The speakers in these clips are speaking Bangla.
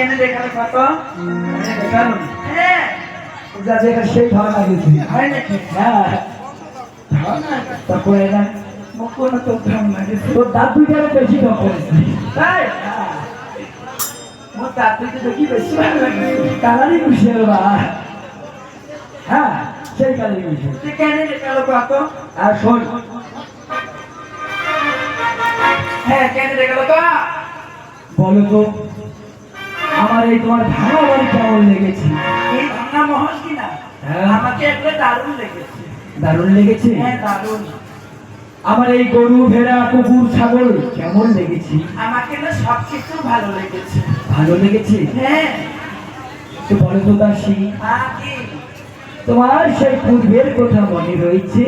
কেনে দেখালে কত কারণ হ্যাঁ পূজা দেখা সেই ধারণা গেছি হয় নাকি হ্যাঁ তারপরে না মুখনো তো ধান লাগে তোর দাঁত দুইটারে বেশি ঢক করেছে তাই মোর দাঁতকে দেখি বেশি ভালো লাগে কালারই খুশি হলো বা হ্যাঁ সেই কালারই খুশি তুই কেনে দেখালো কত আর শোন হ্যাঁ কেনে দেখালো তো বলো তো আমার এই তোমার ভাঙা বাড়ি কেমন লেগেছে এই ভাঙা মহল কিনা হ্যাঁ। আমাকে একটা দারুণ লেগেছে দারুণ লেগেছে হ্যাঁ দারুণ আমার এই গরু ভেড়া কুকুর ছাগল কেমন লেগেছে আমাকে না সবকিছু ভালো লেগেছে ভালো লেগেছে হ্যাঁ তো বলো তো দাসী কি তোমার সেই পূর্বের কথা মনে রয়েছে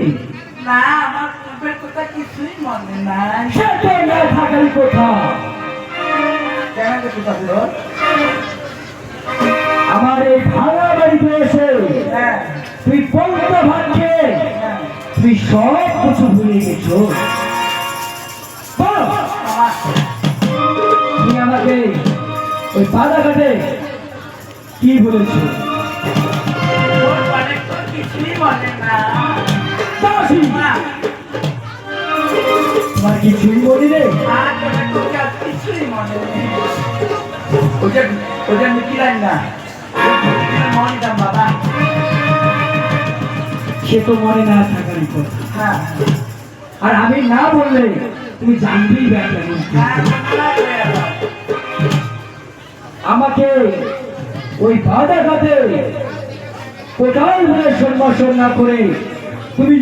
না আমার পূর্বের কথা কিছুই মনে নাই সেটা না থাকার কথা কেন দেখতে পারল আমার এই ভাঙা বাড়িতে এসে হ্যাঁ তুই বলতে ভাবছে হ্যাঁ তুই সব কিছু ভুলে গেছো বল, আমার তুমি আমাকে ওই বাজারঘাটে কি বলেছো ওর অনেক তো কিছুই মনে না দাসী, না তোমার কিছুই বলি রে আর অনেক তো কিছুই মনে নেই ওটা ওটা মিটিলেন না মনে দাম বাবা সে তো মনে না থাকার কথা হ্যাঁ আর আমি না বললে তুমি জানবেই বা কেমন কি। হ্যাঁ মনে হয়ে গেল। আমাকে ওই বাজারঘাটে কোথায় বলে সম্ভাষণ না করে তুমি